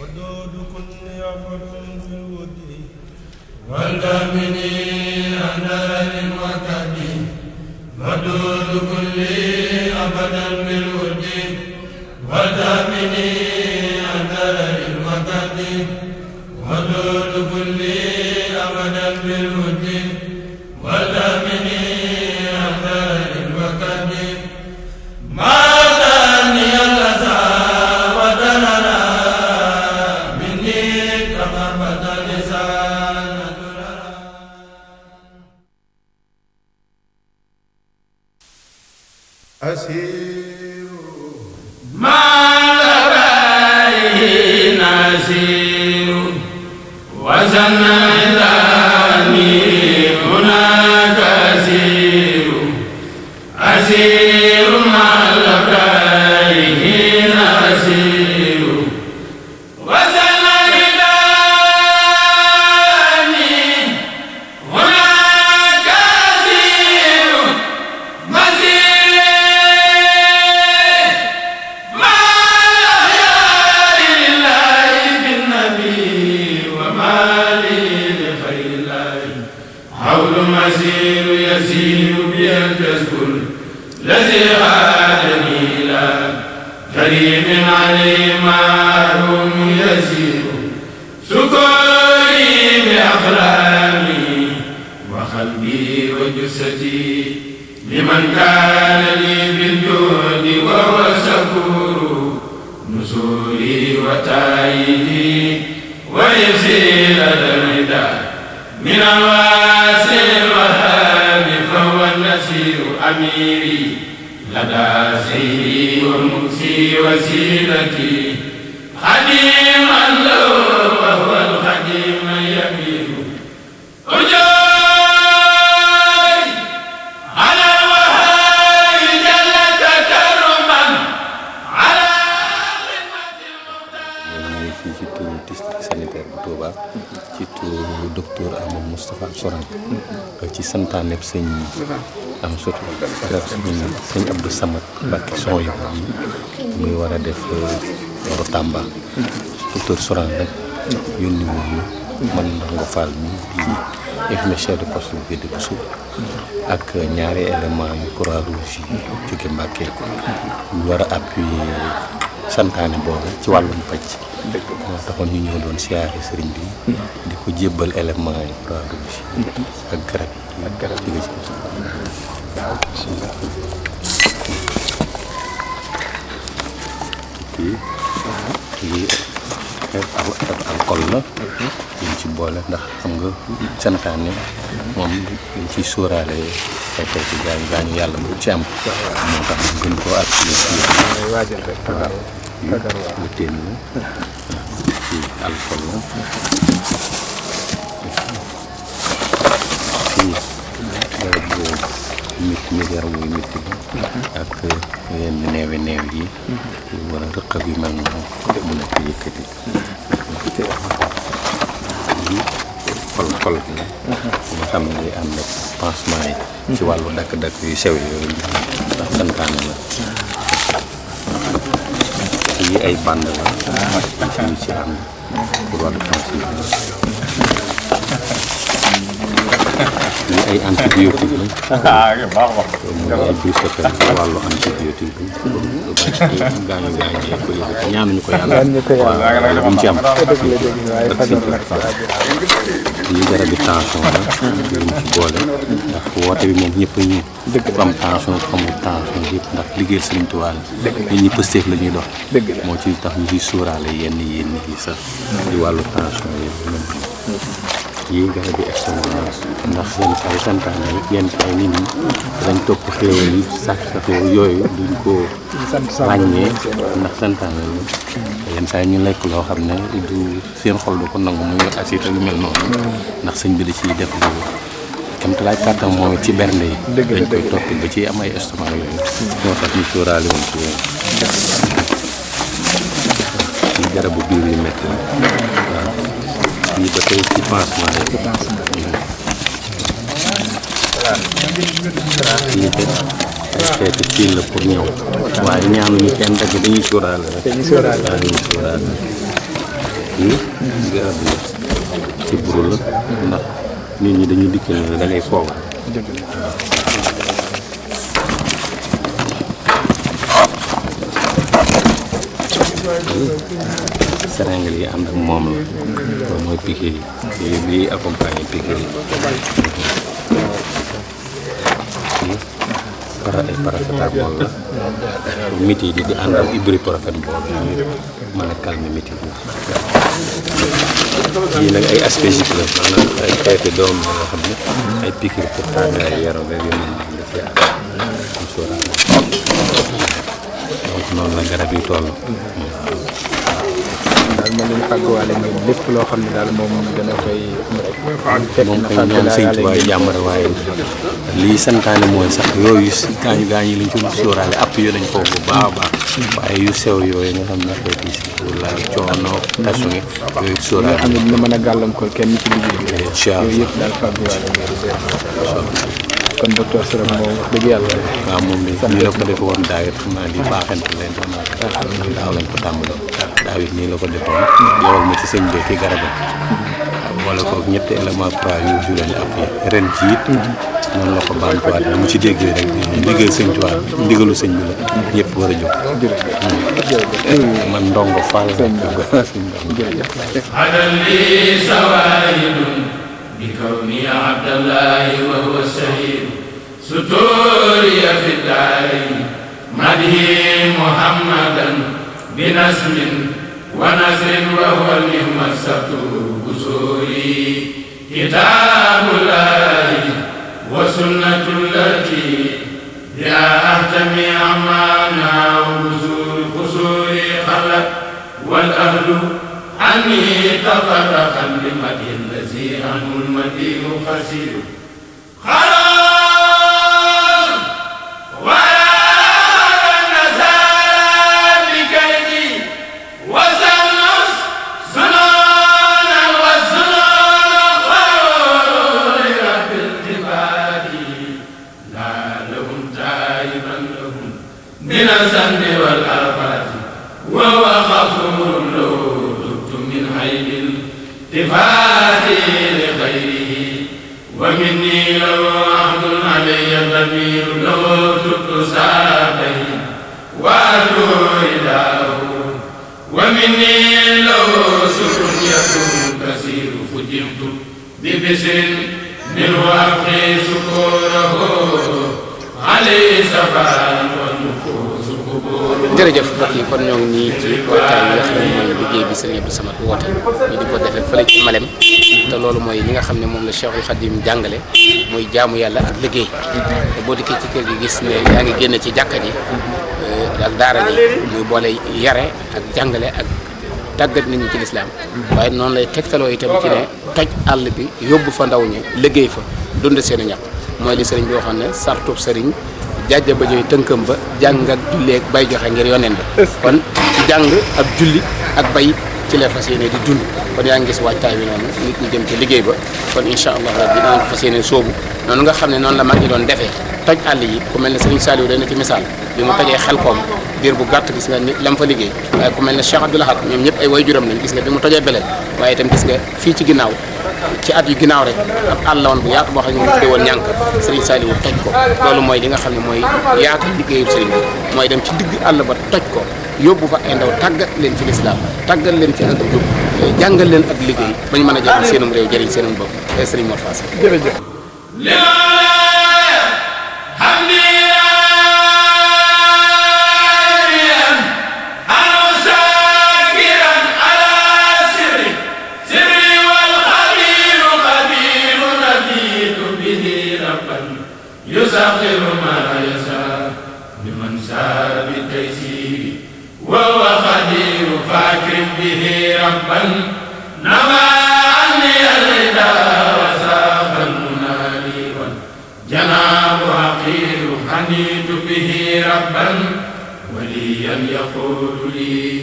ودود كل يعبد في الود والتامني أنار وكدي ودود كل أبدا بالود والتامني أنار وكدي ودود كل أبدا بالود والتامني أنار وكدي أسير ما لبيه نسير وزناني هناك أسير أسير ما لبيه نسير يسير بي الجذب الذي غادني إلى كريم علي معلوم يسير سكري بأقلامي وقلبي وجسدي لمن كان لي بالجود وهو شكور نزولي وتأييدي ويسير الردى من الواسع الوهاب فهو النسير أميري لدى سيري ومكسي وسيلتي خديما له وهو الخديم يمير أجاي على الوهاب جل تكرما على خدمة المختار ci turu docteur Amadou Moustapha Soran ci santaaneb sëñ am sotu sëñ Abdou Samad Mbacke son yi muy war a def Yoro Tamba docteur Soran rek yónni wuñu man Ndongo Fall mi di infirmier chef de poste bu Guédé Bousso ak ñaari élément yu Croix-Rouge yi jóge Mbacke ñu war a appuyer santaane boobu ci wàllum pàcc moo taxoon ñu ñëw doon siyaare sëriñ bi di ko jébbal élément yi Croix-Rouge ak garab yi jóge ci lii alcool la liñ ci boole ndax xam nga santaane moom liñ ciy sóoraale ay ci gaañu yàlla bu ci am moo tax gën koo appuyer waaw lu teen la ci alcool la ci garab bu métti mi yaram muy métti bi ak yenn neewi neew yi war a rëq bi mel noonu mu nekk yëkkati xol bi nga xam ne day ànd ak pansement yi ci wàllu dakk-dakk yu sew yooyu ndax santaane la yi ay bande la ci yu ci am pour wàllu tension yi ay antibiotique la mooy ay brisetel ci wàllu antibiotique bi gaañu ko yëg te ñaanuñu ko yàlla waaw buñ ci am ak sëñ lii garabi tension la ñu ci boole ndax woote bi moom ñëpp ñu ku am tension ku amul tension yëpp ndax liggéeyal Sëriñ Tuubaa nit ñi pësteef la ñuy dox moo ci tax ñu ciy sóoraale yenn yi sax di wàllu tension yii garabi exténuation ndax yenn saa yi santaane yenn saa yi nit ñi dañ topp xéewal yi sax yooyu duñ ko ràññee ndax santaane la yenn saa yi ñu lekk loo xam ne du seen xol du ko nangu muy acide yu mel noonu ndax sëñ bi da ciy def lu kam te laaj kàttan moom it ci bernde yi dañ koy topp ba ci am ay estomac yooyu ñoo tax ñu sóoraale woon ci yooyu ci garabu biir yu métti la waaw yi ba tey ci pansement yi lii de ay xeeti fii la pour ñëw waaye ñaanuñu kenn dagg dañuy sóoraale rek dañuy sóoraale garab la ci buru la ndax nit ñi dañuy dikkal ne da ngay fooga seringue yi ànd ak moom la loolu mooy piqûre yi bi accompagné piqûre yi paracétamol la miti di ànd ak ibuprofène boobu mën a calmer miti yii nag ay aspégique la maanaam ay xeeti doom la yoo xam ne ay piqûre pour tàngaay yaram rek yu mel ni da ci am sóoraale donc noonu la garab yi toll daal moom lañu fàgguwaale mooy lépp loo xam ne daal moom dana koy moom koy ñaan sëñ Tuubaa jàmbare waaye lii santaane mooy sax yooyu gaañu yi lañ ci sóoraale app yo dañ foofu bu baax a baax waaye yu sew yooyu nga xam ne xeeti si wala coono tasu ngi yooyu sóoraale nga xam ne dina mën a gàllankoor kenn ci liggéey bi incha allah yooyu yëpp daal fàgguwaale kon docteur Serame moom wax dëgg yàlla waaw moom nii la ko defe woon daaw it xam naa di baaxante leen doon daaw lañ ko tàmbaloon daaw it nii la ko defoon yowal ma ci sëñ bi ci garabam wala ko ñetti élément trois yu ju leen appui ren ci it noonu la ko baamtuwaat lu mu ci déggee rek ndigal sëñ Tuubaa ndigalu sëñ bi la ñëpp war a jóg man ndongo Fall بكوني عبد الله وهو الشهيد ستوري في الدارين مدهي محمدا بنسم ونسر وهو المهمسة بسوري كتاب الله وسنة التي بها أهتمي أمانا وبزور قصوري خلت والأهل عني تفرقا لمدي الذي عنه المدين خسير خلاص ولا نزال بكيدي وسنس سنونا والسنون غرور رب التفات لا لهم تائبا لهم من الذنب والآفات وهو غفور له التفاتي لخيره ومني لو عهد علي ضمير لو تبت سابين وأدعو إلهه ومني لو سكر يكون كثير فجئت ببشر منه أبقي شكوره عليه سفان والنفوس قبور. jërëjëf mbokk yi kon ñoo ngi nii ci waxtaan yi nga xam ne mooy liggéey bi Serigne Abdou Samad woote ñu di ko defee fële ci Malem te loolu mooy li nga xam ne moom la Cheikhul Khadim jàngale muy jaamu yàlla ak liggéey te boo dikkee ci kër gi gis ne yaa ngi génn ci jàkka ji ak daara ji muy boole yare ak jàngale ak tàggat nit ñi ci lislaam waaye noonu lay tegtaloo itam ci ne toj àll bi yóbbu fa ndaw ñi liggéey fa dund seen i ñaq mooy li sëriñ bi waxoon ne sartub sëriñ jàjja ba jooy tënkam ba jàng ak julli ak bay joxe ngir yoneen ba kon ci jàng ak julli ak bay ci la fas yéene di dund kon yaa ngi gis waajtaay bi noonu nit ñi jëm ci liggéey ba kon incha allah rabbi dinañ ko fas yéene soobu noonu nga xam ne noonu la mag ñi doon defee toj àll yi ku mel ne Serigne Saliou day na ci misaal bi mu tojee Xelkom diir bu gàtt gis nga ni lam fa liggéey waaye ku mel ne Cheikh Abdoul Ahad ñoom ñëpp ay waajuram lañ gis nga bi mu tojee Belel waaye itam gis nga fii ci ginnaaw ci at yu ginnaaw rek ab àll la woon bu yaatu boo xam ne ñu tuddee woon ñànk Serigne Saliou toj ko loolu mooy li nga xam ne mooy yaatal liggéeyu Serigne bi mooy dem ci digg àll ba toj ko yóbbu fa ay ndaw tàggat leen ci lislaam tàggat leen ci ak jub jàngal leen ak liggéey bañ mën a jëriñ seenum réew jëriñ seenum bopp Serigne Mor Fass jërëjëf يسخر ما يشاء لمن شاء بالتيسير وهو قدير فاكرم به ربا نما عني الردى وساق المنادي والجناب حقير حنيت به ربا وليا يقول لي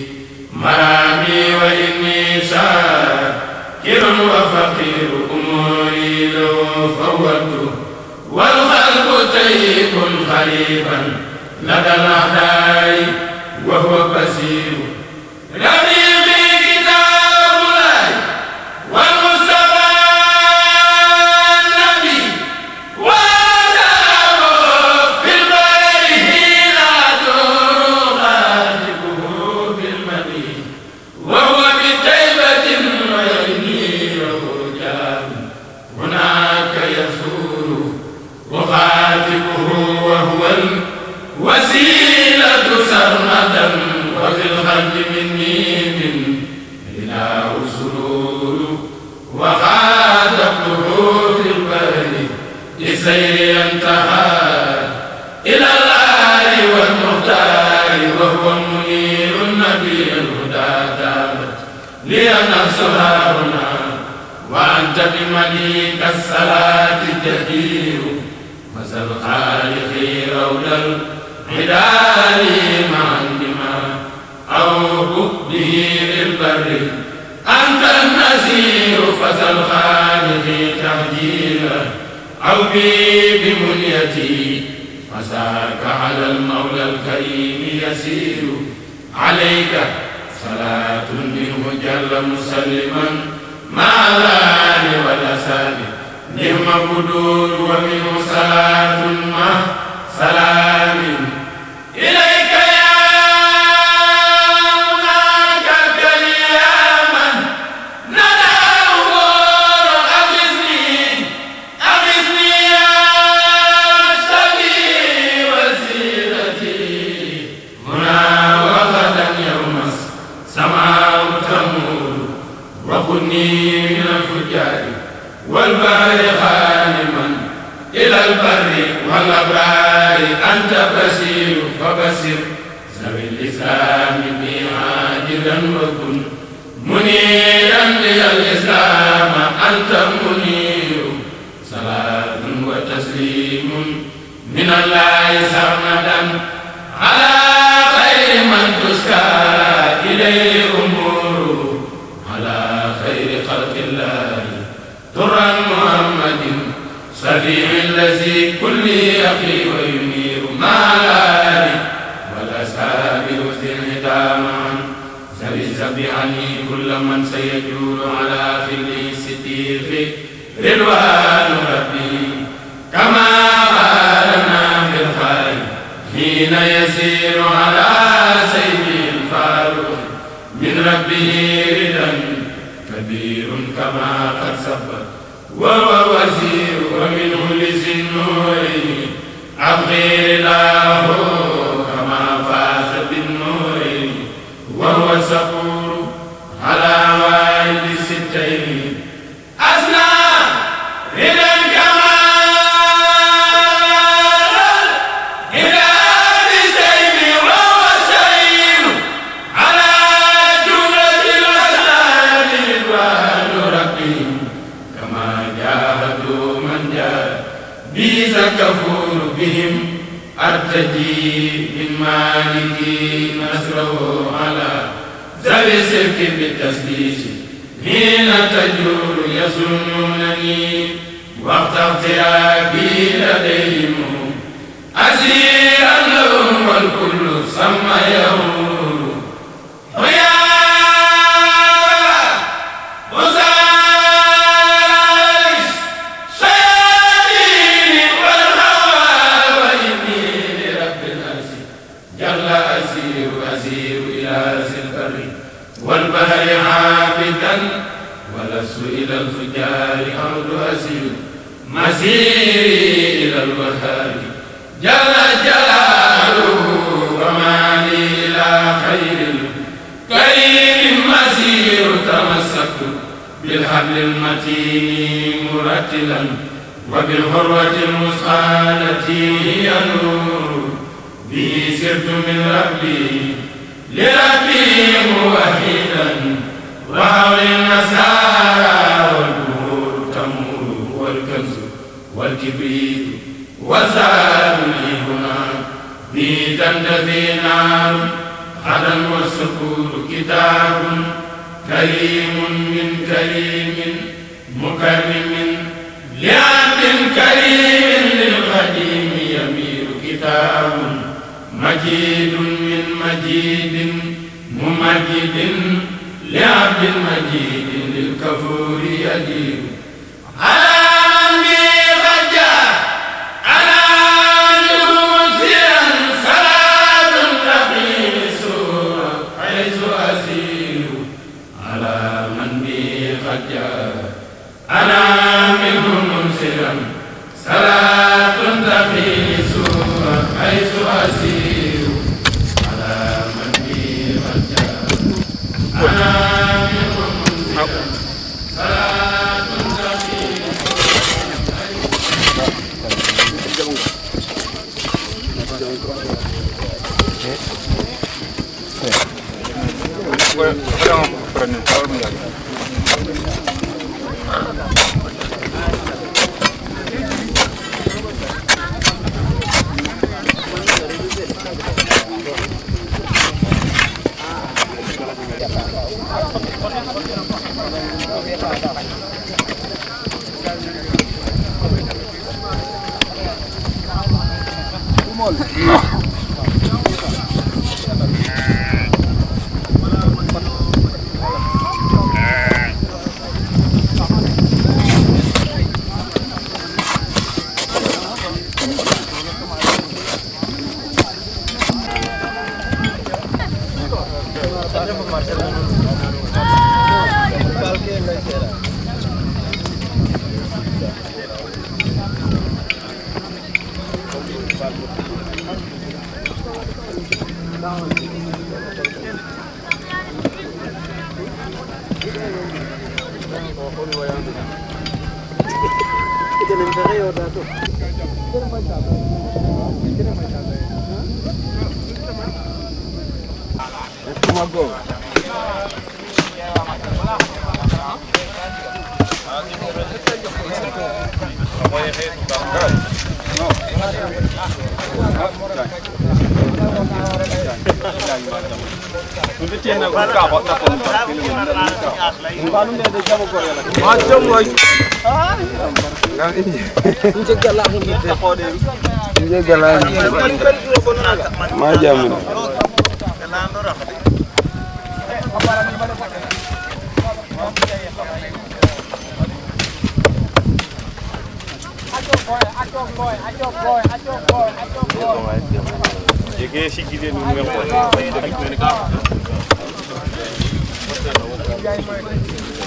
مرامي وإني شاكر وفقير أموري له فوته والقلب طيب خريبا لدى الأعداء وهو بصير ربيبي كتاب وهو بطيبة وينير جار هناك يسور أخاطبه وهو الوسيلة سرمدا وفي الخلق مني من إله سرور وخاطبته في البر لسير انتهى إلى الله والمختار وهو منير النبي الهدى دامت لي نفسها هنا وأنت بمليك الصلاة جدير مثل الخالق رول الهدال معا بما أوب به للبر أنت النسير فسل الخالق تهجيرا أو بي بمنيتي فساك على المولى الكريم يسير عليك صلاة منه جل مسلما مع الآل والأسال نعم بدور ومنه صلاة مع سلام إليك يا مناك الكريم ندعو أغثني يا سبي وسيلتي هنا وغدا يوم السماء تمور وخذني من الفجار والبحر غانما إلى البر والأبرار أنت بشير فبشر ذوي الإسلام بي عاجلا وكن منيرا للإسلام أنت منير صلاة وتسليم من الله سرمدا على خير من تشكى إليه أمور على خير خلق الله ترى محمد صفي الذي كل يقي وينير مع الآل والأصحاب حسن ختاما سبي عني كل من سيجور على خلي الصديق رضوان ربي كما قالنا في الخير حين يسير على سيف الفاروق من ربه رضا كبير كما قد سبق وهو وزير ومنه لذي النورين أبغي الله كما فاز بالنورين وهو صبور على والد الستين أسنى رضا كما إلى بسيف وهو شهيد على جملة الأسلام رضوان ربي كما جاهدوا من جاهد بيس كفور بهم أرتجي من مالكي نصره على ذوي السلك بالتسليس حين تجور يظنونني وقت اغترابي لديهم أسيرا لهم والكل سمى يهور ويا وسالس شياطين والهوى وإني لرب الناس جل أسير إلى ذي البر والبحر عابدا ولست إلى الفجار أرض أسير مسيري إلى الوهاب جل جلاله وما لي إلى خير الكريم مسير تمسكت بالحبل المتين مرتلا وبالحروة المسخالة هي نور به سرت من ربي لربي موحدا وحول النسارى والبهور تمور والكنز والكبريت وزاد لي هنا بي تندفي نار غدا والسكور كتاب كريم من كريم مكرم لعبد كريم للقديم يمير كتاب مجيد من مجيد ممجد لعبد مجيد للكفور يدير على من بي غجا على مسيرا صلاة تقيم سورة حيث أسير على من بي قد جاء أنا منه منسرا صلاة تقي سوءا حيث أسير على من بي قد جاء أنا منه منسرا صلاة تقي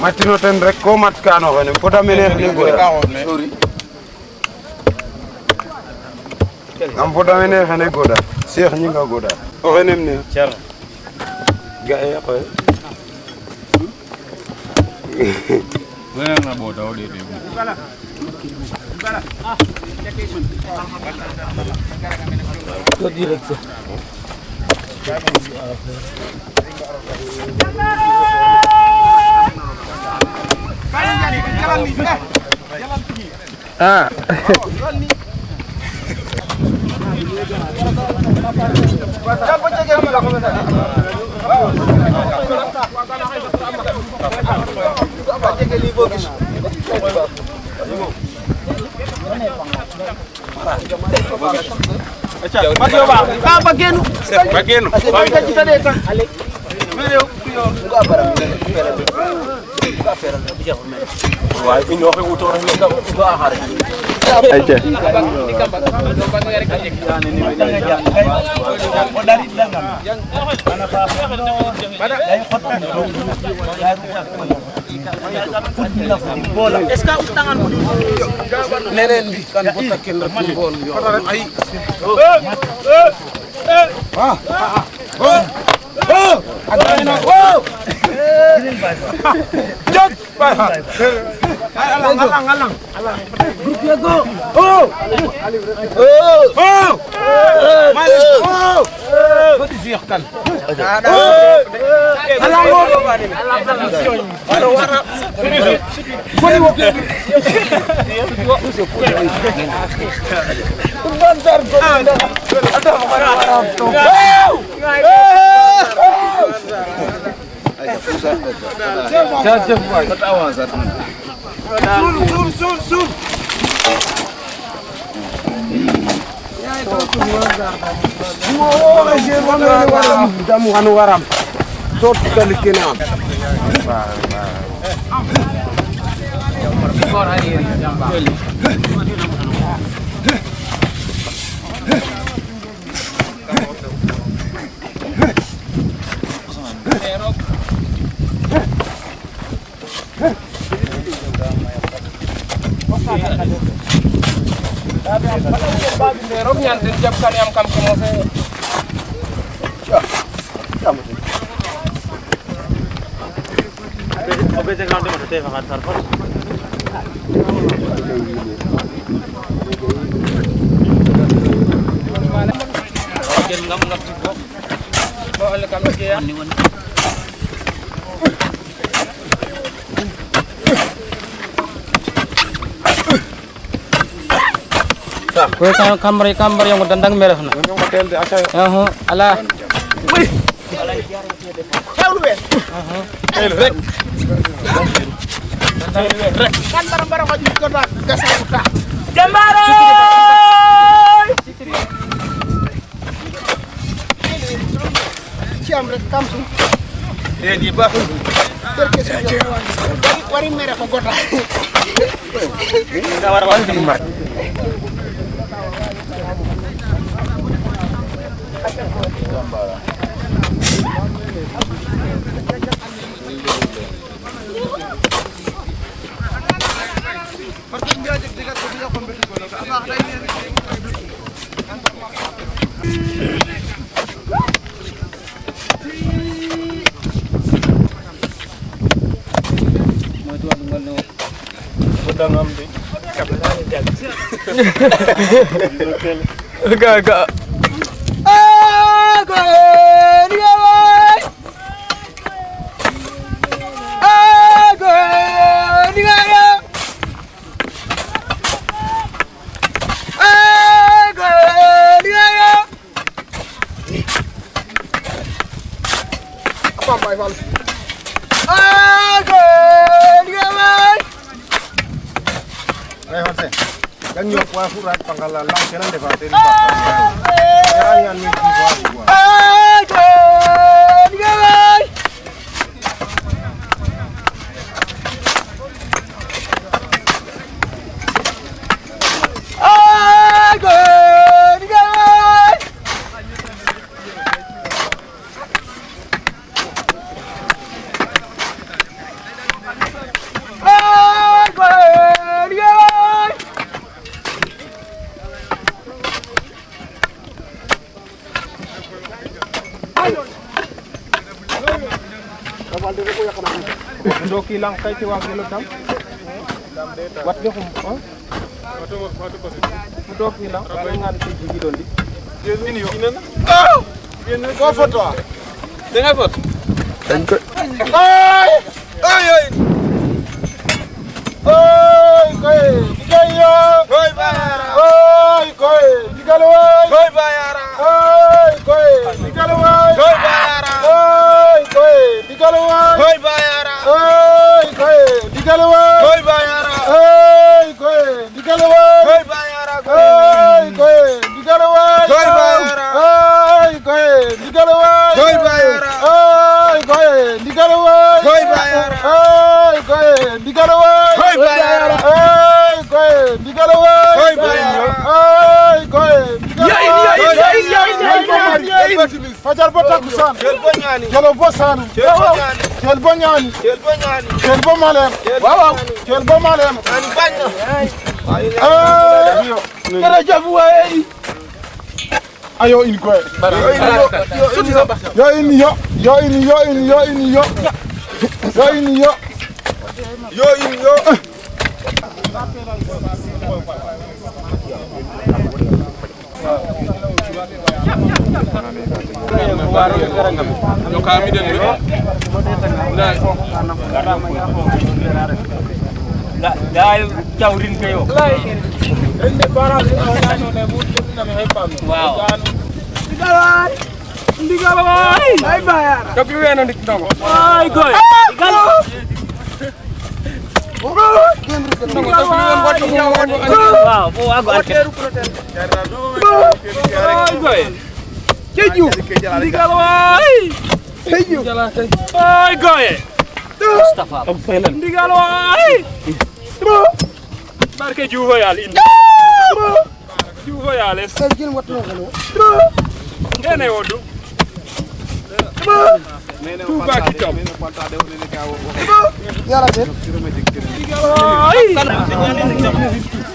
matino ten rek ko mat kano xene fota mene xene goda am fota mene xene goda Cheikh ñi nga goda o xenem ne cer ga e ko na boda o de to direct ah neneen bi kan bu takken rek ñu bool yo ay Kowe kambar yang dandang merah na. Ala. Kan barang-barang maju ke gasar buka. Jambaro Siam rek kamsu. di ba Terkes wari mere ko gota. Agak. Yang nyok wa furat pangkalan lang kenan defatin pak. Jangan mimpi gua. Doki lang kay ci wagilo tam. Wat nga ko. Doki lang ngan ci jigi dondi. Ini yo. Ini ko foto. Dengar foto. dañ ko Ay! Ay! Ay, koy, digayo. Koy bayara. Ay, koy, digalo way. Koy bayara. Ay, koy, digalo way. Koy bayara. Ay, koy, digalo way. Koy bayara. Ay, koy, digalo way. Koy bayara. Ay, koy, digalo way. Koy bayara. Ay, koy, digalo way. Koy bayara. Ay, koy, digalo way. Koy bayara. Ay, koy, digalo way. Koy bayara. Ay, koy, digalo way. Koy bayara. Ay, koy, digalo way. Koy bayara. Ay, koy, fajar ba takusan kel bo ñani kelo bo sanu kel bo ñani kel bo malem waaw kel bo malem ani bañna kala jafu way ayo in koy yo in yo barke juufa yal indi juufa yales ngene wodu Touba ki kaw yàlla de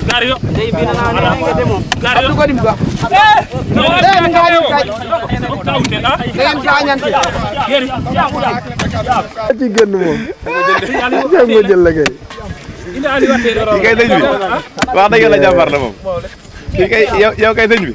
Gar yo. Gar yo. ko dim ga ci génn moom nga jël la kay kii kay sëñ bi wax dëgg yàlla jàmbar la moom kii kay yow kay sëñ bi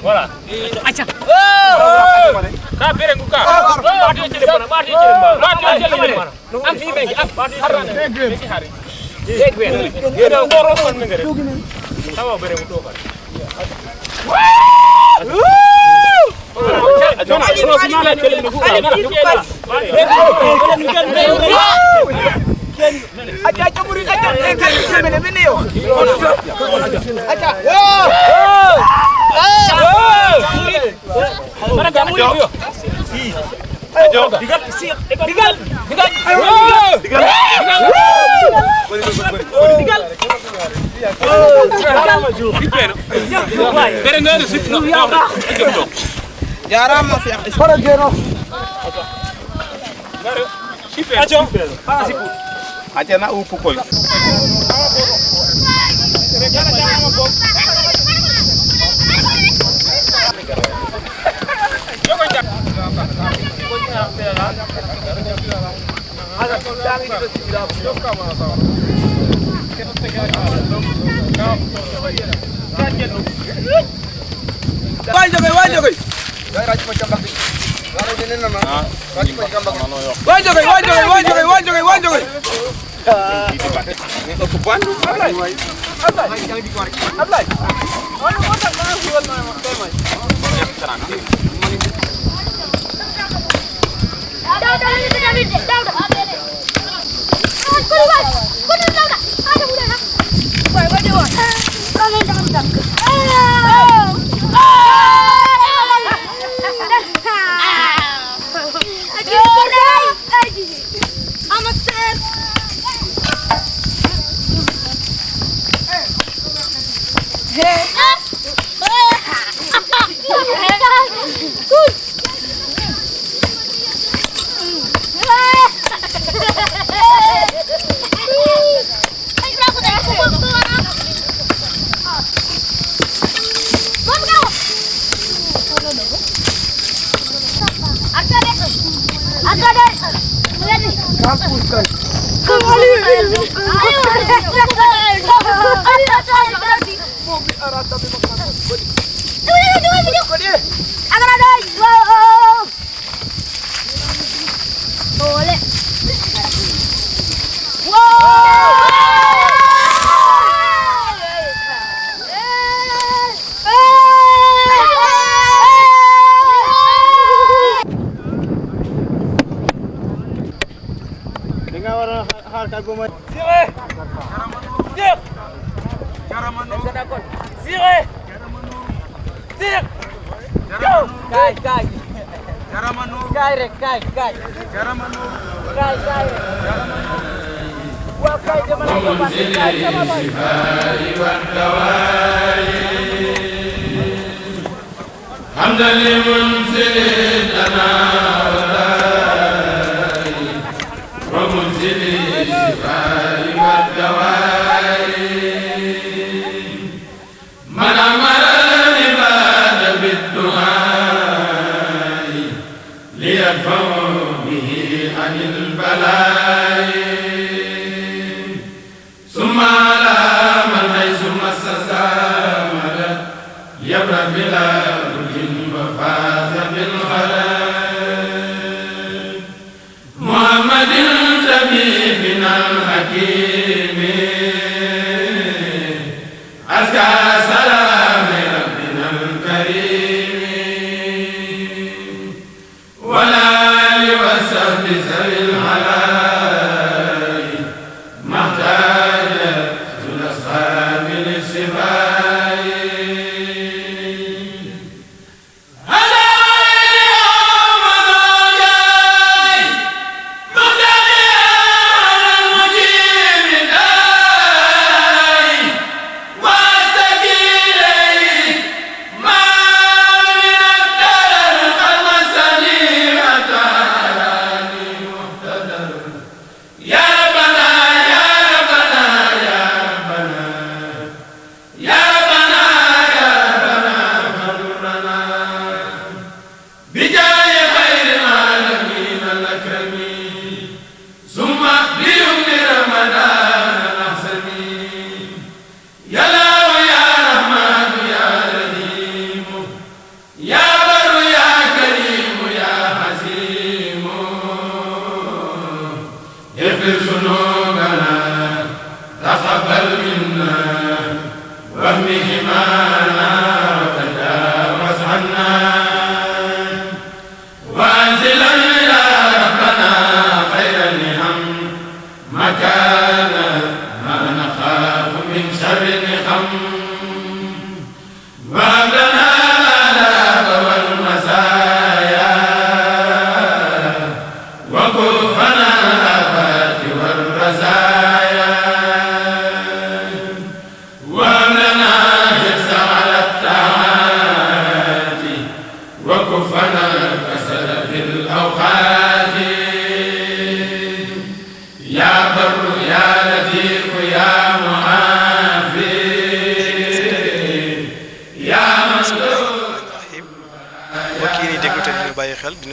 Voilà. Acha. Ka bere nguka. Baati cele bona, baati cele bona. Baati cele bona. Am fi bengi, am baati harana. Bengi hari. Deg ben. Yeda ngoro kon ngere. Tawa bere mu togal. aja jamuri aja mene mene yo aja Mana kamu yo? ajo Digal. Bere ngene sip no. jarama fi fara geno Acho. aja na upu koy Wanjogoy محمد الحكيم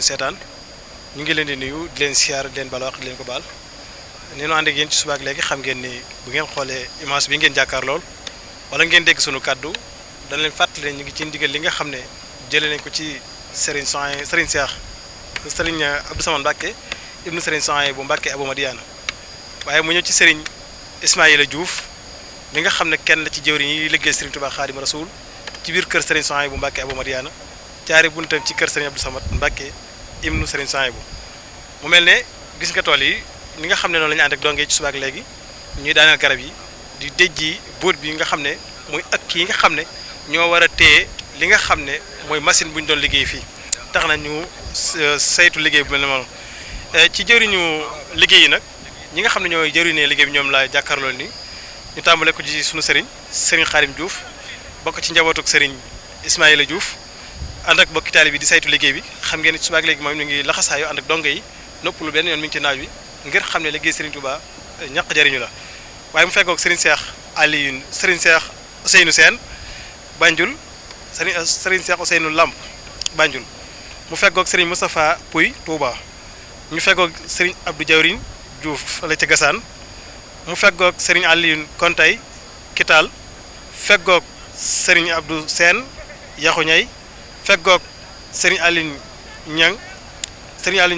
seetaan ñu ngi leen di nuyu di leen siyaar di leen baal wax di leen ko baal ni ñu ànd ak yéen ci suba ak léegi xam ngeen ni bu ngeen xoolee image bi ngeen jàkkaar lool wala ngeen dégg sunu kàddu dañ leen fàttali ne ñu ngi ci ndigal li nga xam ne jëlee nañ ko ci Serigne Cheikh Serigne Abdou Samane Mbacké ibnu Serigne Souhaïbou bu Mbacké Abou Madiana waaye mu ñëw ci Serigne Ismaïla Diouf mi nga xam ne kenn la ci jëwriñ yi liggéey Serigne Touba Khadim Rasoul ci biir kër Serigne Souhaïbou bu Mbacké Abou Madiana jaari buntam ci kër Serigne Abdou Samane Mbacké ibnu Serigne Souhaïbou mu mel ne gis nga tool yi ni nga xam ne noonu la ñu ànd ak dongee ci suba ak léegi ñuy daaneel garab yi di déjji bóot bi nga xam ne mooy ak yi nga xam ne ñoo war a téye li nga xam ne mooy machine bu ñu doon liggéey fii tax na ñu saytu liggéey bu mel ne moom ci jëriñu liggéey yi nag ñi nga xam ne ñooy jëriñee liggéey bi ñoom laa jàkkaarloo ni ñu tàmbale ko ci sunu Serigne Khadim Diouf bokk ci njabootuk Serigne Ismaïla Diouf ànd ak bokki taalibe bi di saytu liggéey bi xam ngeen ni suba ak léegi moom ñu ngi laxasaayu ànd ak donge yi noppalu benn yoon mi ngi ci naaj wi ngir xam ne liggéey Serigne Touba ñaq jariñu la waaye mu fekkoog Serigne Cheikh Aliou Serigne Cheikh Ousseynou Sène Banjul Serigne Cheikh Ousseynou Lamp Banjul mu fekkoog Serigne Moustapha Pouy Touba ñu fekkoog Serigne Abdou Diawrine Diouf fële ca Gassane mu fekkoog Serigne Aliou Kontay Kital fekkoog Serigne Abdou Sène Yaxu Ñay fekkoog Serigne Aliou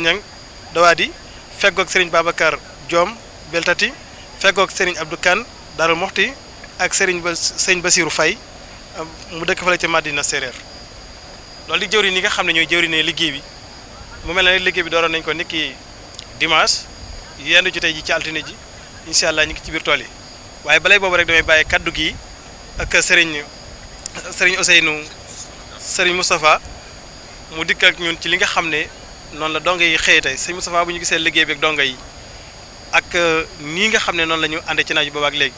Ñang Dawadi fekkoog Serigne Babacar Diom Beltati fekkoog Serigne Abdou Kane Darou Moxti ak Serigne Basirou Faye mu dëkk fële ca Madina Séréer loolu di jëwriñ yi nga xam ne ñooy jëwriñee liggéey bi mu mel ne liggéey bi dooroon nañ ko niki dimanche yendu ci tey ji ci altine ji incha allah ñu ngi ci biir tool yi waaye balay boobu rek damay bàyyi kaddu gi ak Serigne Ousseynou Serigne Moustapha mu dikk ak ñun ci li nga xam ne noonu la donga yi xëyee tey Serigne Moustapha bu ñu gisee liggéey bi ak donga yi ak nii nga xam ne noonu la ñu àndee ci naaj boobu ak léegi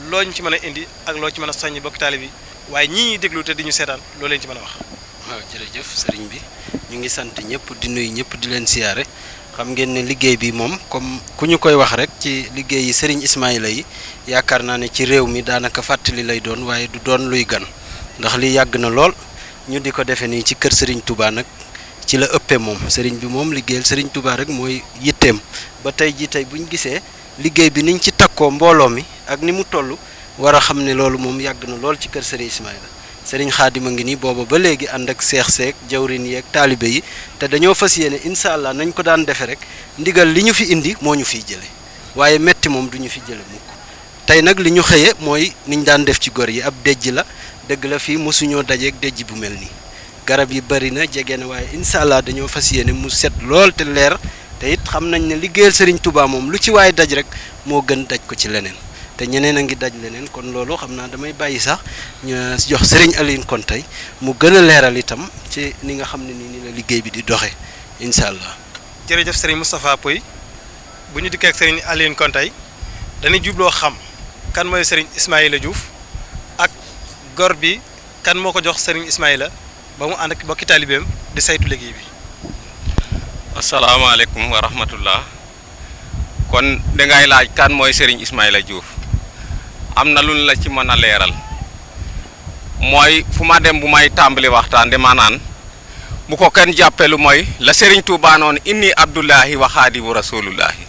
loo ñu ci mën a indi ak loo ci mën a soññi bokk taali bi waaye ñii ñuy déglu te di ñu seetaan loo leen ci mën a wax. waaw jërëjëf sëriñ bi ñu ngi sant ñëpp di nuyu ñëpp di leen siyaare xam ngeen ne liggéey bi moom comme ku ñu koy wax rek ci liggéey yi Serigne Ismaïla yi yaakaar naa ne ci réew mi daanaka fàttali lay doon waaye du doon luy gan ndax li yàgg na lool ñu di ko defee nii ci kër Serigne Touba nag ci la ëppee moom Serigne bi moom liggéeyal Serigne Touba rek mooy yitteem ba tey jii tey bu ñu gisee liggéey bi niñ ci takkoo mbooloo mi ak ni mu toll war a xam ne loolu moom yàgg na lool ci kër Serigne Ismaïla Serigne Khadim a ngi nii booba ba léegi ànd ak seex jawrin yi ak taalibe yi te dañoo fas yéene incha allah nañ ko daan defee rek ndigal li ñu fi indi moo ñu fiy jële waaye metti moom du ñu fi jële mukk tey nag li ñu xëye mooy niñ daan def ci gor yi ab dejj la dëgg la fii mosuñoo dajeeg dejj bu mel nii garab yi bari na jege na waaye incha allah dañoo fas yéene mu set lool te leer te it xam nañ ne liggéeyal Serigne Touba moom lu ci waaye daj rek moo gën daj ko ci leneen te ñeneen a ngi daj leneen kon loolu xam naa damay bàyyi sax ñu jox Serigne Alioune kon tey mu gën a leeral itam ci ni nga xam ne ni la liggéey bi di doxee incha allah. jërëjëf Serigne Moustapha Pouye bu ñu dikkee ak Serigne Alioune kon tey dañuy jubloo xam kan mooy Serigne Ismaïla Diouf ak gor bi kan moo ko jox Serigne Ismaïla ba mu ànd ak bokki taalibeem di saytu liggéey bi. asalaamaaleykum wa rahmatullah kon dangay laaj kan mooy Serigne Ismaïla Diouf am na lu la ci mën a leeral mooy fu ma dem bu may tàmbali waxtaan dama naan bu ko kenn jàppee lu mooy la Serigne Touba noonu inni abdullahi wa xaadimu rasulullahi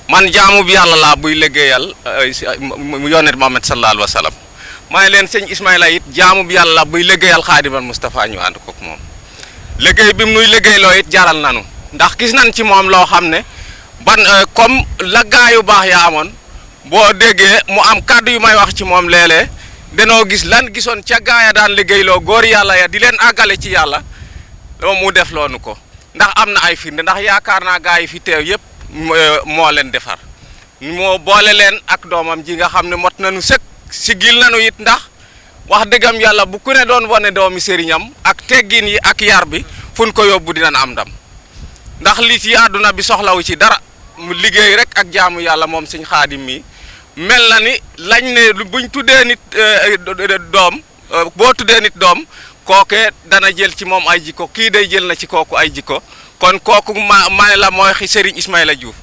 man jaamu bi yàlla laa buy liggéeyal yonent Muhammad sallallahu alayhi wa sallam ma ne leen sëñ Ismaïla it jaamu bi yàlla buy liggéeyal xaadimal Moustapha ñu ànd kook moom liggéey bi mu nuy liggéeyloo it jaral nanu ndax gis nañ ci moom loo xam ne ban comme la gaa yu baax yaa amoon boo déggee mu am kàddu yu may wax ci moom léeg-léeg danoo gis lan gisoon ca gaa ya daan liggéeyloo góor yàlla ya di leen àggale ci yàlla mu def loonu ko ndax am na ay firnde ndax yaakaar naa gaa yi fi teew yëpp moo leen defar moo boole leen ak doomam ji nga xam ne mot nañu sëkk sigil nañu it ndax wax dëggam yàlla bu ku ne doon wane doomi sëriñam ak teggin yi ak yar bi fun ko yóbbu dinañ am ndam ndax li ci àdduna bi soxlawu ci dara mu liggéey rek ak jaamu yàlla moom sëñ Xaadim mi mel na ni lañ ne buñ tuddee nit doom boo tuddee nit doom kooke dana jël ci moom ay jikko kii day jël na ci kooku ay jikko kon kooku ma la mooy Serigne Ismaïla Diouf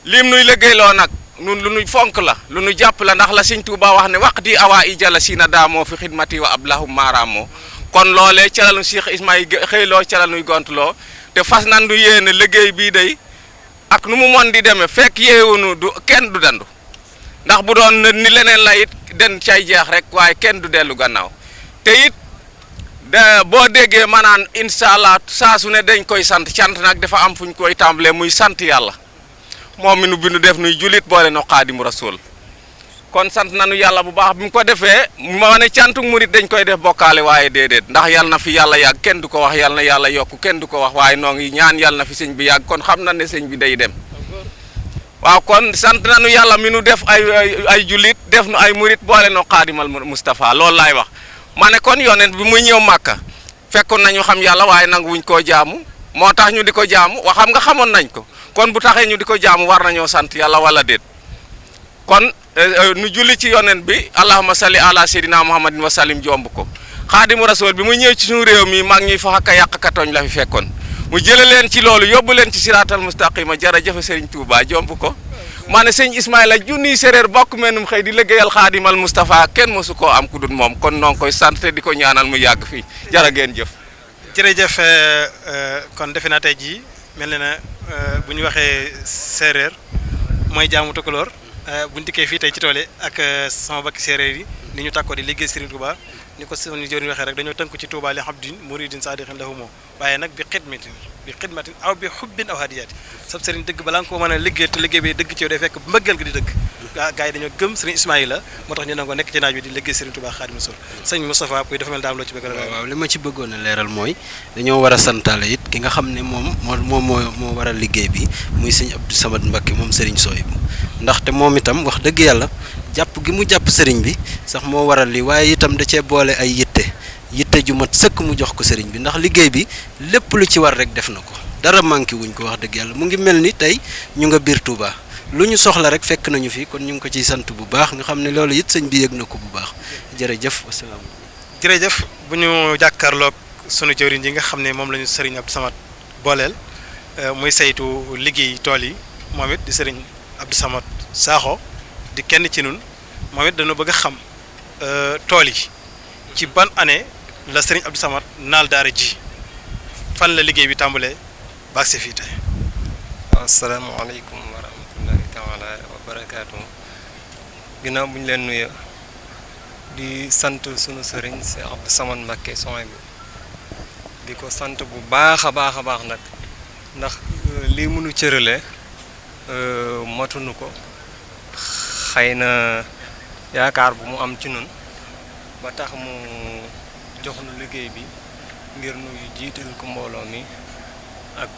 lim nuy liggéeyloo nag nun lu nuy fonk la lu nu jàpp la ndax la sëñ Tuuba wax ne waq di awaa i jala sina daamoo fi xidmati wa ablahum maaraamoo kon loolee ca la nu Cheikh Ismaïla xëyloo ca la nuy gontuloo te fas nan du yéene liggéey bii day ak nu mu mon di demee fekk yeewunu du kenn du dandu ndax bu doon ni leneen la it den cay jeex rek waaye kenn du dellu gannaaw te it boo déggee maanaam incha allah saa su ne dañ koy sant cant nag dafa am fu ñu koy tàmbalee muy sant yàlla moom mi nu bindu def nuy julit boole no Xaadimu Rasuul kon sant nañu yàlla bu baax bi mu ko defee ma ne cantuk murit dañ koy def bokkaale waaye déedéet ndax yàlla na fi yàlla yàgg kenn du ko wax yàlla na yàlla yokk kenn du ko wax waaye noo ngi ñaan yàlla na fi sëñ bi yàgg kon xam na ne sëñ bi day dem waaw kon sant nañu yàlla mi nu def ay julit def nu ay murit boole no Xaadimal Moustapha loolu laay wax ma ne kon yonent bi muy ñëw Màkka fekkoon nañu xam yàlla waaye nanguwuñ koo jaamu moo tax ñu di ko jaamu xam nga xamoon nañ ko kon bu taxee ñu di ko jaamu war nañoo sant yàlla wala déet kon nu julli ci yonent bi allahumma salli ala sayyidina muhammadin wa sallim jomb ko Xaadimu Rasuul bi muy ñëw ci suñu réew mi mag ñuy fa xakka yàq ka tooñ la fi fekkoon mu jële leen ci loolu yóbbu leen ci siraatal mustaqima jërëjëf Serigne Touba jomb ko maa ne sëñ Ismaïla junniy séréer bokk mennum xëy di liggéeyal Xaadimal Moustapha kenn mosu koo am ku dul moom kon noo ngi koy sant te di ko ñaanal mu yàgg fii jërë ngeen jëf. jërëjëf kon defe naa tey jii mel na ne bu ñu waxee séeréer mooy jaamu tukulóor bu ñu dikkee fii tey ci tool yi ak sama bakki séeréer yi ni ñu tàkkoo di liggéey Serigne Touba ni ko suñu jëriñ waxee rek dañoo tënku ci Touba li habdin muridin saadiqin lahu moom waaye nag bi xidmatin aw bi xubbin aw hadiyaati sab Serigne dëgg balaa nga ko mën a liggéey te liggéey bi dëgg ci yow day fekk mbëggal gi di dëgg gaa yi dañoo gëm Serigne Ismaïla moo tax ñu nangoo nekk ci naaj bi di liggéey Serigne Touba Xaadimu Rasuul sëñ Moustapha Pouye dafa mel daam loo ci bëgg a waaw li ma ci bëggoon a leeral mooy dañoo war a santaale it ki nga xam ne moo waral liggéey bi muy sëñ Abdou Samad Mbacké moom Serigne Souhaïbou ndaxte moom itam wax dëgg yàlla jàpp gi mu jàpp sëriñ bi sax moo waral li waaye itam da cee boole ay yitte ju mat sëkk mu jox ko sëriñ bi ndax liggéey bi lépp lu ci war rek def na ko dara manqué wuñ ko wax dëgg yàlla mu ngi mel ni tey ñu nga biir Touba lu ñu soxla rek fekk nañu fi kon ñu ngi ko ciy sant bu baax nga xam ne loolu it sëñ bi yëg na ko bu baax jërëjëf wasalaam. jërëjëf bu ñu jàkkaarloog sunu jëwriñ yi nga xam ne moom la ñu sëriñ Abdou Samad booleel muy saytu liggéey tool yi moom it di sëriñ Abdou Samad Sakho di kenn ci nun moom it dañoo bëgg a xam tool yi ci ban année la Serigne Abdou Samad naal daara ji fan la liggéey bi tàmbalee ba agsi fii tey. asalaamaaleykum wa rahmatullahi taala wa barakaatu. ginnaaw bu ñu leen nuyu di sant sunu sëriñ si Abdou Samad Mbacké Souhaïbou di ko sant bu baax a baax nag ndax lii mënu cërale matuñu ko. xëy na yaakaar bu mu am ci nun ba tax mu jox nu liggéey bi ngir nu jiital ko mbooloo mi ak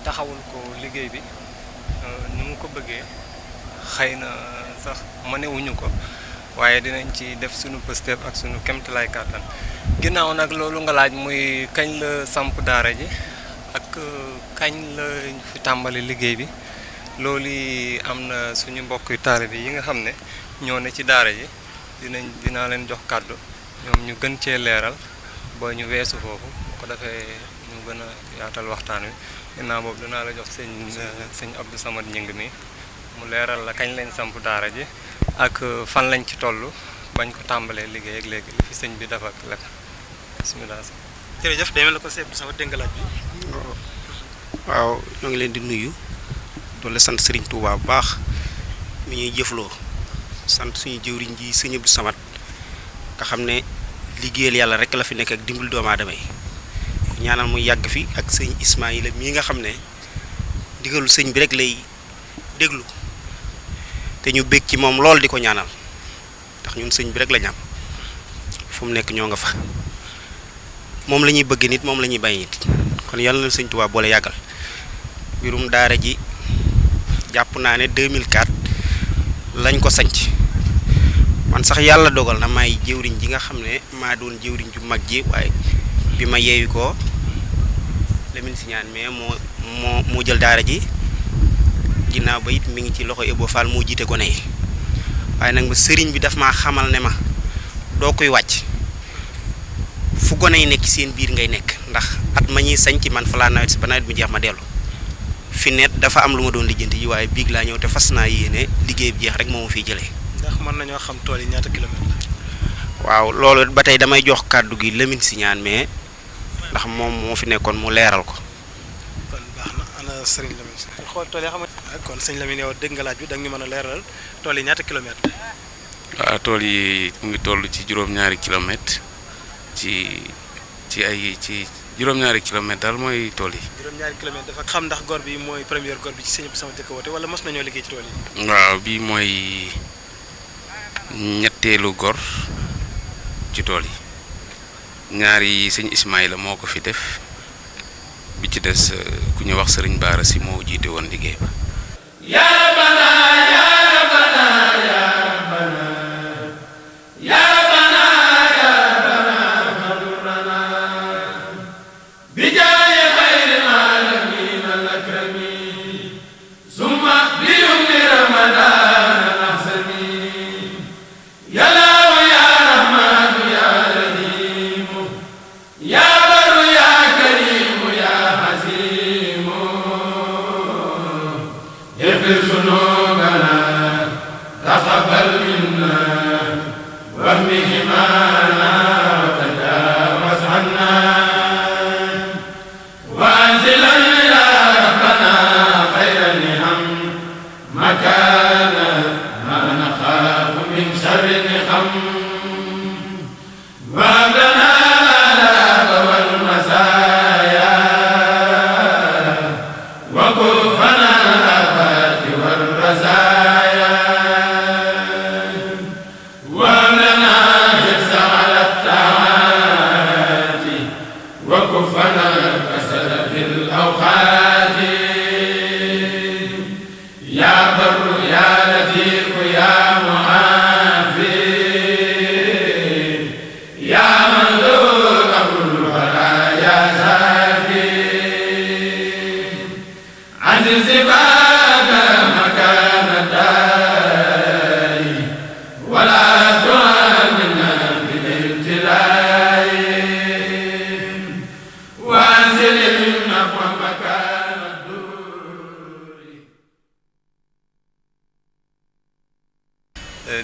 taxawul ko liggéey bi ni mu ko bëggee xëy na sax mënewuñu ko waaye dinañ ci def suñu pëstef ak suñu kemtalaay kàttan ginnaaw nag loolu nga laaj muy kañ la samp daara ji ak kañ la fi tàmbali liggéey bi loolu am na suñu mbokk taalibe yi nga xam ne ñoo ne ci daara ji dinaa leen jox kàddu ñoom ñu gën cee leeral ba ñu weesu foofu bu ko defee ñu gën a yaatal waxtaan wi ginnaaw boobu dinaa la jox sëñ Abdou Samad Ñing mi mu leeral la kañ lañ samp daara ji ak fan lañ ci toll bañ ko tàmbalee liggéey ak léegi li fi sëñ bi def ak lépp bismillah. jërëjëf day mel ne ko sëñ Abdou Samad dégg nga laaj bi. waaw ñoo ngi leen di nuyu doole sant Serigne Touba bu baax mi ñuy jëfloo sant suñu jëwriñ ji sëñ Abdou Samad nga xam ne liggéeyal yàlla rek la fi nekk ak dimbal doomu aadama yi ñaanal muy yàgg fi ak sëñ Ismaïla mii nga xam ne digalu sëñ bi rek lay déglu te ñu bég ci moom lool di ko ñaanal ndax ñun sëñ bi rek la ñam fu mu nekk ñoo nga fa moom la ñuy bëgg nit moom la ñuy bàyyi nit kon yàlla na sëñ Tuubaa boole yàggal mbirum daara ji jàpp naa ne 2004 lañ ko sanc man sax yàlla dogal na may jëwriñ ji nga xam ne maa doon jëwriñ ju mag ji waaye bi ma yeewi ko Lamine Siñaan mais moo jël daara ji ginnaaw ba it mi ngi ci loxo Ebo Fall moo jiite gone yi waaye nag ma sëriñ bi daf maa xamal ne ma doo koy wàcc fu gone yi nekk seen biir ngay nekk ndax at ma ñuy sañ ci man fa laa nawet si ba nawet bi jeex ma dellu fi net dafa am lu ma doon lijjanti ji waaye biig laa ñëw te fas naa yéene liggéey bi jeex rek moo ma fiy jëlee. ndax mën nañoo xam tool yi ñaata kilomètre. waaw loolu ba tey damay jox kàddu gi Lamine Siñaan mais ndax moom moo fi nekkoon mu leeral ko. kon baax na ana sëriñ Lamine si xool tool yi xam nga kon sëñ Lamine yow dégg nga laaj bi da nga ñu mën a leeral tool yi ñaata kilomètre. waaw tool yi mu ngi toll ci juróom-ñaari kilomètre ci juróom-ñaari kilomètre daal mooy tool yi. juróom-ñaari kilomètre dafa xam ndax gor bi mooy première gor bi ci sëñ bi sama jëkk woote wala mos nañoo liggéey ci tool yi. waaw bii mooy ñetteelu gor ci tool yi ñaari sëñ Ismaïla moo ko fi def bi ci des ku ñu wax sëriñ Baara si moo jiite woon liggéey ba.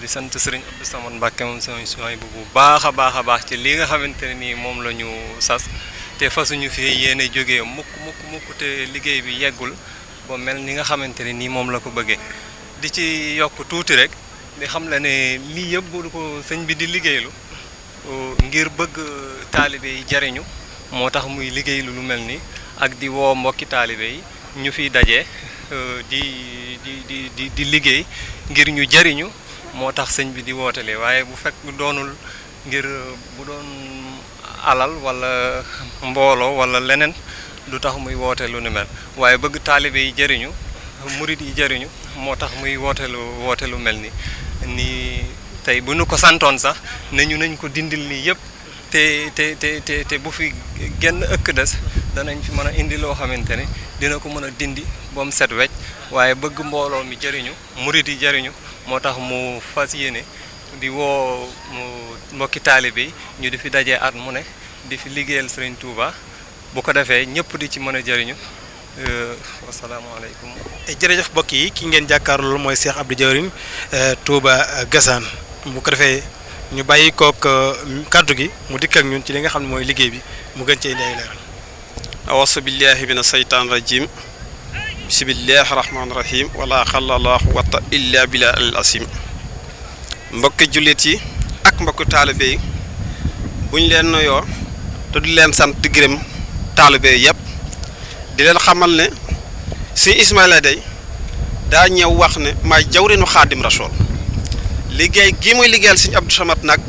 di sant Serigne Abdou Samad Mbacke moom sama suwaay bu baax a baax ci li nga xamante ne nii moom la ñu sas te fasuñu fi yéene jógee mukk te liggéey bi yeggul ba mel ni nga xamante ne nii moom la ko bëggee di ci yokk tuuti rek di xam la ne lii yëpp bu ko sëñ bi di liggéeylu ngir bëgg taalibe yi jariñu moo tax muy liggéeylu lu mel ni ak di woo mbokki taalibe yi ñu fiy daje di liggéey ngir ñu jariñu moo tax sëñ bi di wootele waaye bu fekk doonul ngir bu doon alal wala mbooloo wala leneen du tax muy woote lu ni mel waaye bëgg taalibe yi jëriñu murid yi jëriñu moo tax muy woote lu mel ni tey bu nu ko santoon sax nañ ko dindil nii yëpp te bu fi genn ëkk des danañ fi mën a indi loo xamante ne dina ko mën a dindi ba mu set wecc waaye bëgg mbooloo mi jëriñu murid yi jëriñu moo tax mu fas yéene di woo mbokki taalibe yi ñu di fi dajee at mu ne di fi liggéeyal Serigne Touba bu ko defee ñëpp di ci mën a jëriñu wasalaamaaleykum. jërëjëf mbokk yi ki ngeen jàkkaarloo mooy Cheikh Abdou Diawrigne Touba Gassane bu ko defee ñu bàyyi kook kàddu gi mu dikk ak ñun ci li nga xam ne mooy liggéey bi mu gën cee indi ay leeral. awaasu billahi mina saytaan rajim bismillahi rahmaani rahim wala xalallahu wata illa bila al asim mbokki jullit yi ak mbokki taalibe yi bu ñu leen noyoo te du leen sant di gërëm taalibe yëpp di leen xamal ne si Ismaïla day daa ñëw wax ne maay jawrinu xaadim rasool liggéey gi muy liggéeyal Sëriñ Abdou Samad nag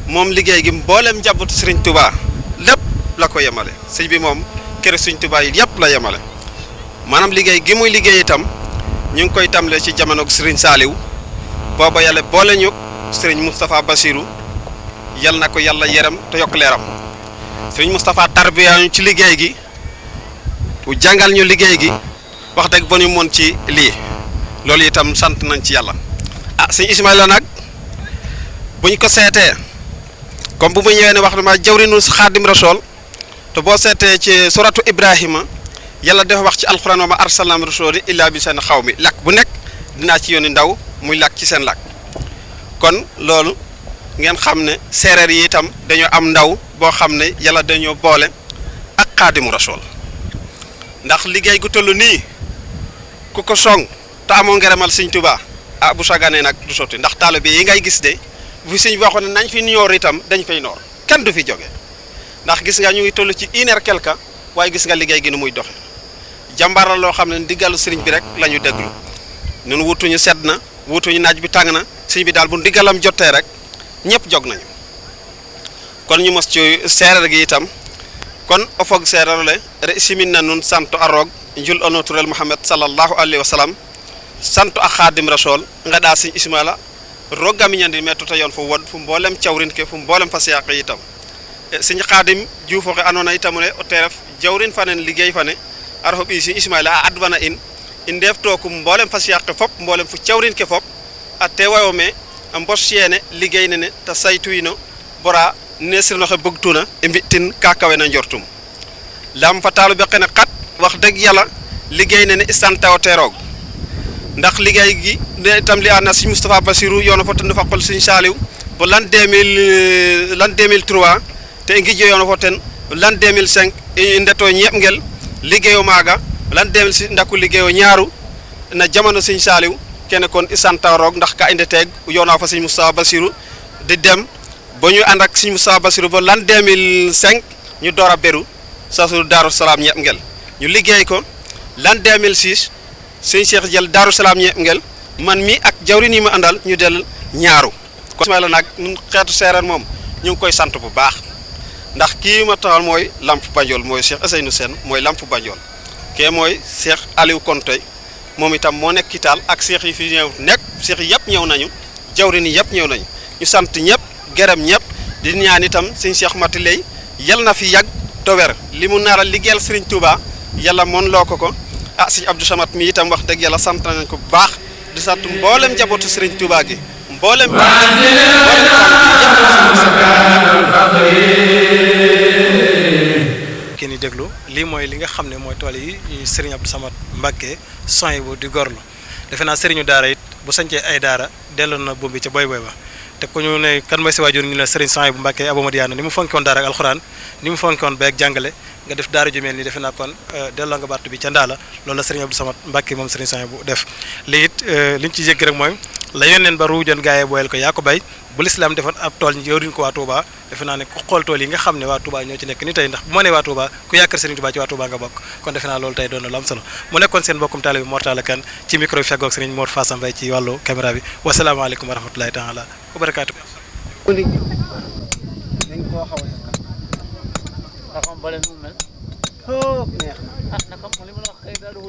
moom liggéey gi mboolem njabootu Sëriñ Touba lépp la ko yemale sëñ bi moom kër Sëriñ Touba yi yëpp la yemale maanaam liggéey gi muy liggéey itam ñu ngi koy tamle ci jamono Sëriñ Saaliw booba yàlla boole ñu Sëriñ Moustapha Bassirou yal na ko yàlla yeram te yokk leeram Sëriñ Moustapha tarbiya ñu ci liggéey gi bu jàngal ñu liggéey gi wax dëgg ba ñu mën ci lii loolu itam sant nañ ci yàlla sëñ Ismaïla nag buñ ko seetee comme bu mu ñëwee ne wax na ma jawrinu xaadim rasool te boo seetee ci suratu Ibrahima yàlla dafa wax ci alxuraan wa ma arsalnaam rasuuli illaa bi seen xaw mi làkk bu nekk dinaa ci yónni ndaw muy làkk ci seen làkk kon loolu ngeen xam ne séeréer yi itam dañoo am ndaw boo xam ne yàlla dañoo boole ak xaadimu rasool ndax liggéey gu toll nii ku ko song te amoo ngërëmal Sëñ Tuubaa bu saganee nag du sotti ndax taalibe yi ngay gis de bu fi sëñ bi waxoon ne nañ fi noor itam dañ fay noor kenn du fi jóge ndax gis nga ñu ngi toll ci 1 heure quelque waaye gis nga liggéey gi nu muy doxe jàmbaar la loo xam ne diggalu sëriñ bi rek la ñu déglu ñun wutuñu sedd na wutuñu naaj bi tàng na sëñ bi daal bu diggalam jotee rek ñëpp jog nañu kon ñu mos ci seereer gi itam kon o fog seereer le re simin na nun santo a roog njul o naturel Muhammad sallallahu alayhi wa sallam santo a xaadim rasool nga daa Sëñ Ismaïla roggamiñandi mais tota yoon fo wod fu mboolem cawrin ke fu mboolem fas yaq itam Sëñ Xaadim Juuf oxe andoona itam ne o te ref jawrin fanen liggéey fane a ref o ɓiy Sëñ Ismaïla a adwana in ndeef tookum mboolem fas yaq ke fop mboolem fu cawrin ke fop a teewayo me a mbos yeene liggéey nene te saytuyino bora nesirnoxe bugtuna i mbi'tin ka kawe na njortum lam fa taalu beqene xat wax dëgg yàlla liggéey nene i santawo te roog ndax liggéey gi itam li ànd na Sëñ Moustapha Bassirou yoona fo ten faqol Sëñ Saaliw bo l'an 2003 te i ngijo yoona fo ten l'an 2005 i ndeto ñeɓ ngel liggéeyo maaga l'an 2006 ndaku liggéeyo ñaaru na jamono Sëñ Saaliw kene kon i santa roog ndax ka i ndeteeg yoona fa Sëñ Moustapha Bassirou di dem ba ñu ànd ak Sëñ Moustapha Bassirou ba l'an 2005 ñu door a beru sasu Daaru Salaam ñeɓ ngel ñu liggéey ko l'an 2006 Sëñ Cheikh jël Daaru Salaam ñeɓ ngel man mi ak jawrin yi ma àndal ñu del ñaaru kon Ismaïla nag ñun xeetu seereer moom ñu ngi koy sant bu baax ndax kii ma taxal mooy Lamp Banjool mooy Cheikh Ousseynou Sène mooy Lamp Banjool kee mooy Cheikh Aliou Konte moom itam moo nekk Kitaal ak Cheikh yi fi ñëw nekk Cheikh yi yëpp ñëw nañu jawrin yi yëpp ñëw nañu ñu sant ñëpp gërëm ñëpp di ñaan itam Sëñ Cheikh Mati Lay yal na fi yàgg te wér li mu nar a liggéeyal Sëriñ Touba yàlla moon loo ko Sëñ Abdou Samad mi itam wax dëgg yàlla sant nañ ko bu baax di sant mboolem njabootu Sëriñ Touba gi mboolem kenn di déglu lii mooy li nga xam ne mooy tool yi Sëriñ Abdou Samad Mbacké soy bu di gorlu defe naa sëriñu daara it bu sañcee ay daara delloon na buum bi ca boy boy ba te ku ñu ne kan mooy si waajur ñu ne Sëriñ soy bu Mbacké Abou Madiana ni mu fonkoon daara ak alxuraan ni mu fonkoon beeg jàngale nga def daara ju mel ni defe naa kon delloo nga battu bi ca ndaa la loolu la Sëriñ Abdou Samad Mbacké moom Sëriñ soy bu def lii it liñ ci jégg rek mooy la yónneen ba ruujoon gaaye booyal ko yaa ko bay bu lislaam defoon ab tool yoruñ ko waa Touba defe naa ne ku xool tool yi nga xam ne waa Touba ñoo ci nekk ni tey ndax bu ma nee waa Touba ku yaakaar Sëriñ Touba ci waa Touba nga bokk kon defe naa loolu tey doon na lu am solo mu nekkoon seen mbokkum taalibe bi Mor Talla Kane ci micro bi feggoog Sëriñ Mor Fassam Mbaye ci wàllu caméra bi wasalaamaaleykum wa rahmatulahi taala wa barakaatu dañ koo xaw a xam bale nu mel neex na naka mo li ma wax kay daal do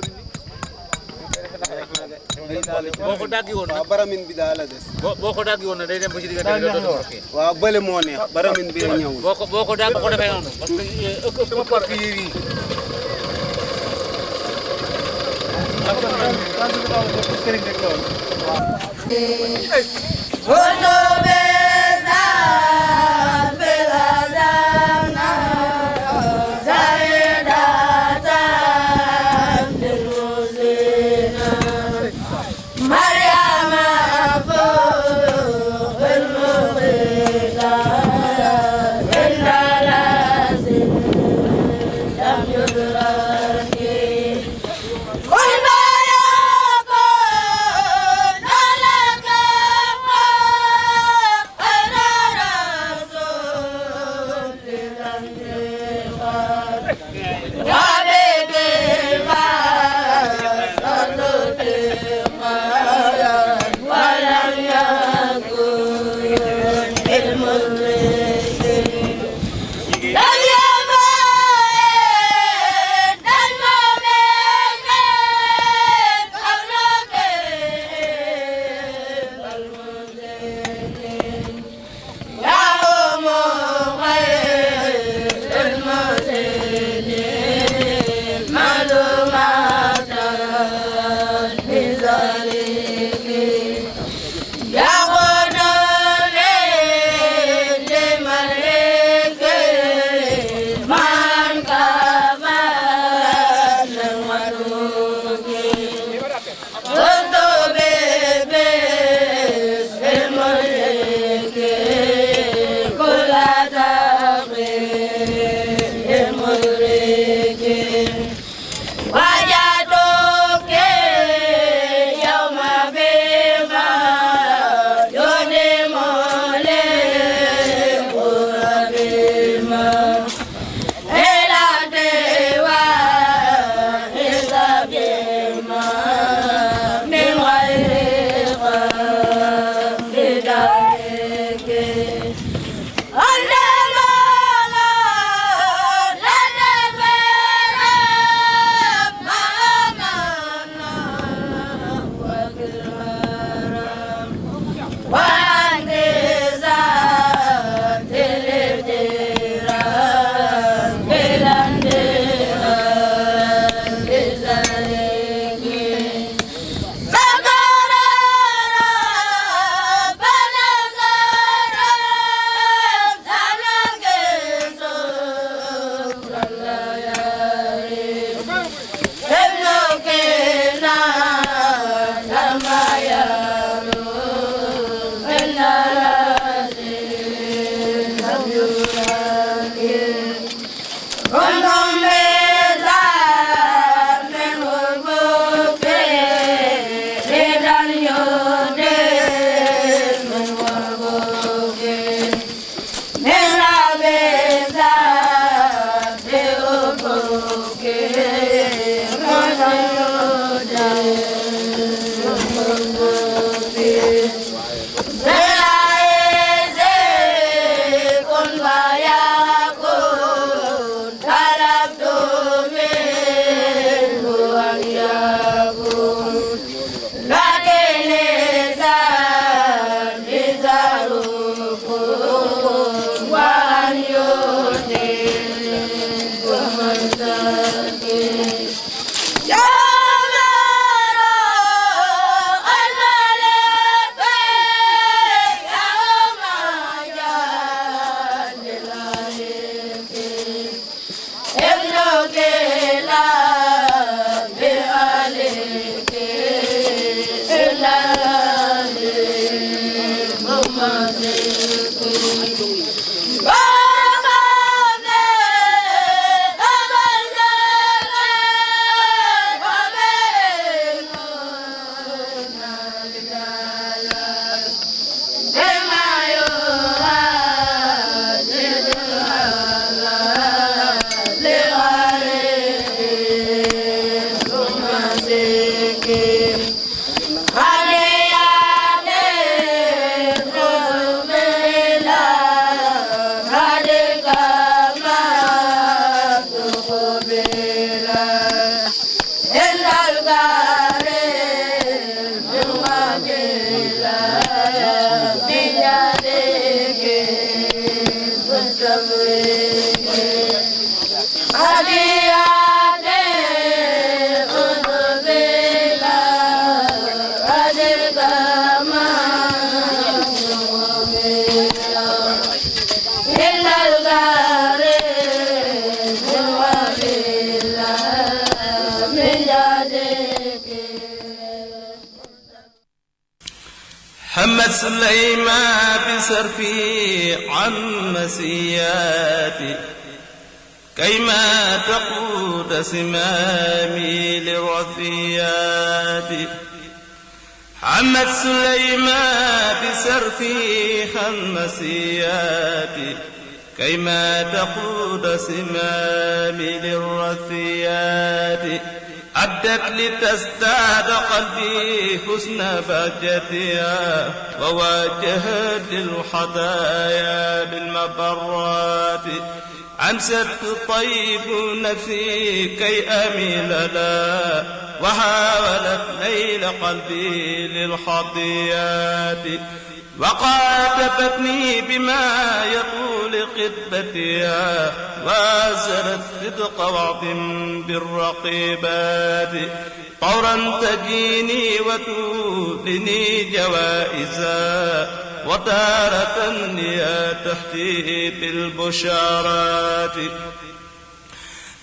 boo ko daggi woon nag baramin bi daal la des. boo ko daggi woon nag day dem ba ci diggante bi dootul rokkee. waaw bële moo neex baramin bi ñëwul. boo ko defee noonu parce que ëpp parti yi محمد سليمان بصرفي عن مسياتي كيما تقود سمامي للرثيات محمد سليمان بصرفي عن مسياتي كيما تقود سمامي للرثيات عدت لتزداد قلبي حسن بهجتها وواجهت للحدايا بالمبرات أمست طيب نفسي كي أميل لها وحاولت نيل قلبي للخطيات وقاتبتني بما يطول خطبتها وازرت صدق وعد بالرقيبات طورا تجيني وتولني جوائزا وتارة لي تحتي بالبشارات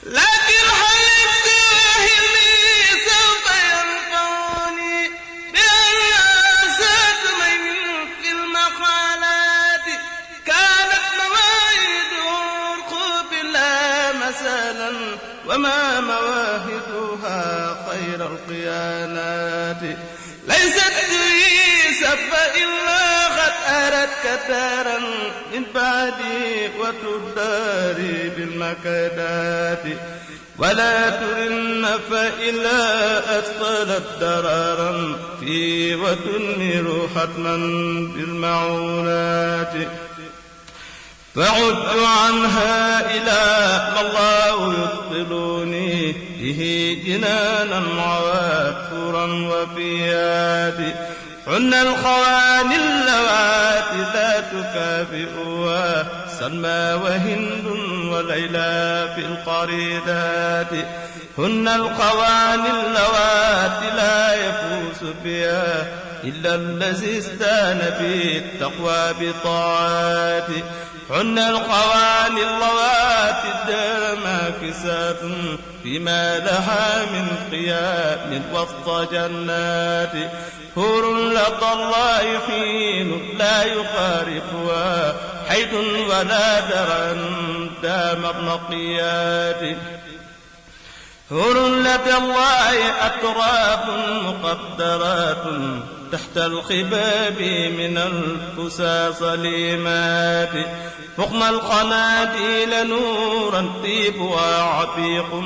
لكن حلمت وهمي سوف ينفعني بأن أساد من في المقالات كانت مواعيد الخوف لا مثلا وما مواهدها خير القيانات ليست تريسا فإلا قد أردت كتارا من بعدي وتداري بالمكادات ولا ترن فإلا أثقلت درارا في وتنمر حتما بالمعونات فعدت عنها إلى ما الله يدخلني به جنانا عوافرا وفيات حن الخواني اللواتي لا تكافئها سلمى وهند وليلى في القريدات هن الخواني اللواتي لا يفوز بها إلا الذي استان بالتقوى بطاعات هن الخواني اللواتي الدار ماكسات فيما لها من قيام وسط جنات حور لقى الله حين لا يقاربها حيث ولا درا دام النقيات حور لدى الله أتراب مقدرات تحت الخباب من الفسا صليمات فقم القناديل نورا طيبها عتيق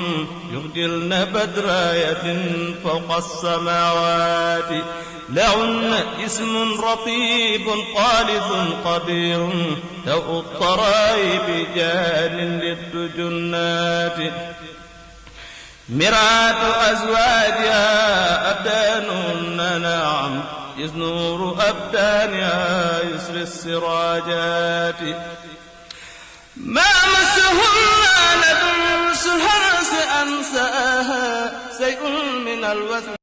يخجلن بدراية فوق السماوات لهن اسم رطيب خالص قدير توء الطرائب جان للدجنات مرات أزواجها أبدانهن نعم إذ نور أبدانها يسري السراجات ما مسهن لدنس الهرس أنساها شيء من الوثن